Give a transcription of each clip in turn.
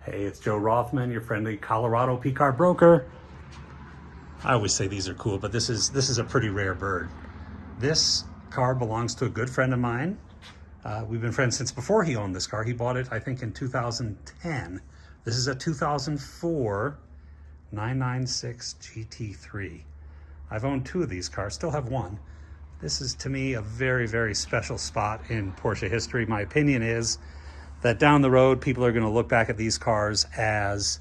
Hey, it's Joe Rothman, your friendly Colorado P-car broker. I always say these are cool, but this is a pretty rare bird. This car belongs to a good friend of mine. We've been friends since before he owned this car. He bought it, I think, in 2010. This is a 2004 996 GT3. I've owned two of these cars, still have one. This is, to me, a very, very special spot in Porsche history. My opinion is that down the road, people are going to look back at these cars as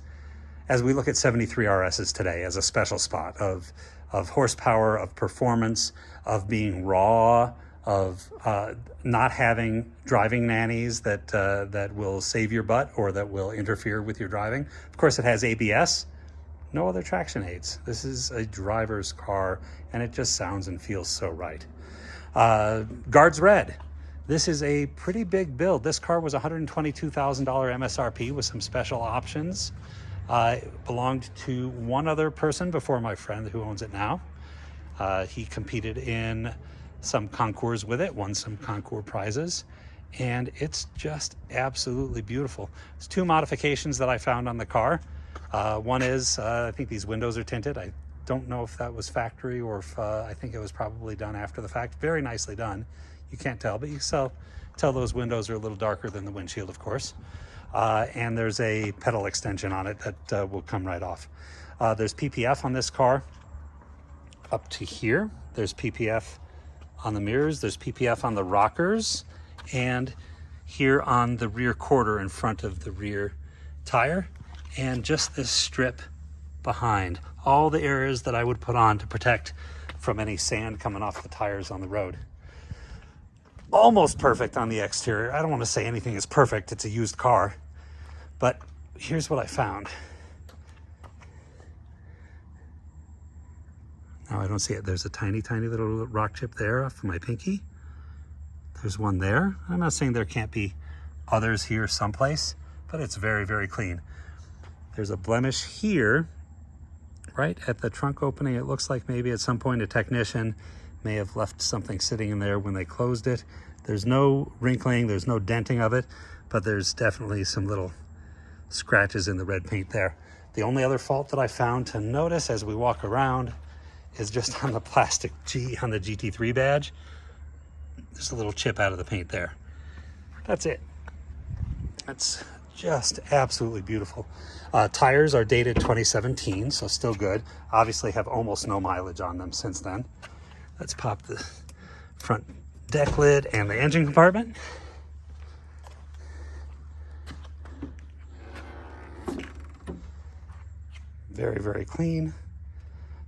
we look at 73 RSs today, as a special spot of horsepower, of performance, of being raw, of not having driving nannies that will save your butt or that will interfere with your driving. Of course, it has ABS, no other traction aids. This is a driver's car, and it just sounds and feels so right. Guards red. This is a pretty big build. This car was $122,000 MSRP with some special options. It belonged to one other person before my friend who owns it now. He competed in some concours with it, won some concours prizes, and it's just absolutely beautiful. There's two modifications that I found on the car. One is, I think these windows are tinted. I don't know if that was factory or if I think it was probably done after the fact. Very nicely done. You can't tell, but you can tell those windows are a little darker than the windshield, of course. And there's a pedal extension on it that will come right off. There's PPF on this car up to here. There's PPF on the mirrors. There's PPF on the rockers. And here on the rear quarter in front of the rear tire. And just this strip behind. All the areas that I would put on to protect from any sand coming off the tires on the road. Almost perfect on the exterior. I don't want to say anything is perfect. It's a used car. But here's what I found. Now I don't see it. There's a tiny, tiny little rock chip there off of my pinky. There's one there. I'm not saying there can't be others here someplace, but it's very, very clean. There's a blemish here, right at the trunk opening. It looks like maybe at some point a technician may have left something sitting in there when they closed it. There's no wrinkling, there's no denting of it, but there's definitely some little scratches in the red paint there. The only other fault that I found to notice as we walk around is just on the plastic on the GT3 badge. There's a little chip out of the paint there. That's it. That's just absolutely beautiful. Tires are dated 2017, so still good. Obviously have almost no mileage on them since then. Let's pop the front deck lid and the engine compartment. Very, very clean.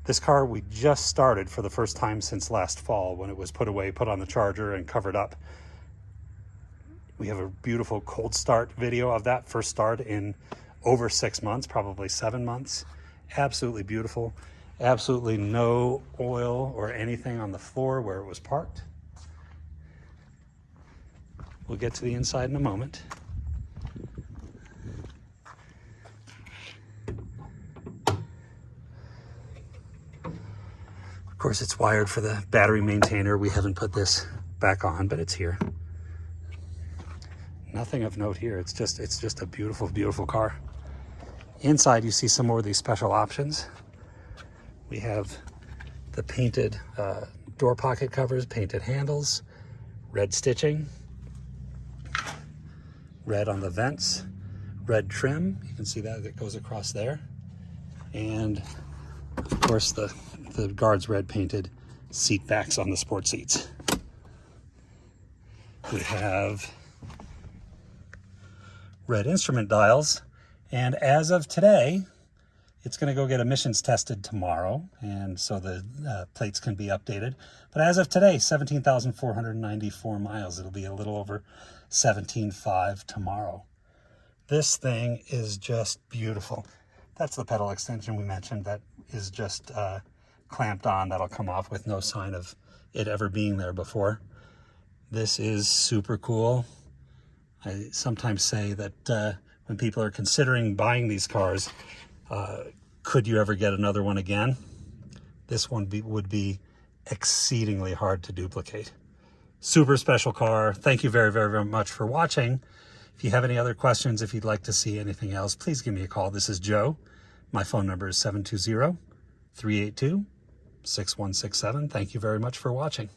This car we just started for the first time since last fall when it was put away, put on the charger and covered up. We have a beautiful cold start video of that first start in over 6 months, probably 7 months. Absolutely beautiful. Absolutely no oil or anything on the floor where it was parked. We'll get to the inside in a moment. Of course, it's wired for the battery maintainer. We haven't put this back on, but it's here. Nothing of note here. It's just a beautiful, beautiful car. Inside, you see some more of these special options. We have the painted door pocket covers, painted handles, red stitching, red on the vents, red trim. You can see that goes across there. And of course the guards red painted seat backs on the sport seats. We have red instrument dials. And as of today, it's going to go get emissions tested tomorrow, and so the plates can be updated. But as of today, 17,494 miles. It'll be a little over 17.5 tomorrow. This thing is just beautiful. That's the pedal extension we mentioned that is just clamped on. That'll come off with no sign of it ever being there before. This is super cool. I sometimes say that when people are considering buying these cars, could you ever get another one again? This one would be exceedingly hard to duplicate. Super special car. Thank you very, very, very much for watching. If you have any other questions, if you'd like to see anything else, please give me a call. This is Joe. My phone number is 720-382-6167. Thank you very much for watching.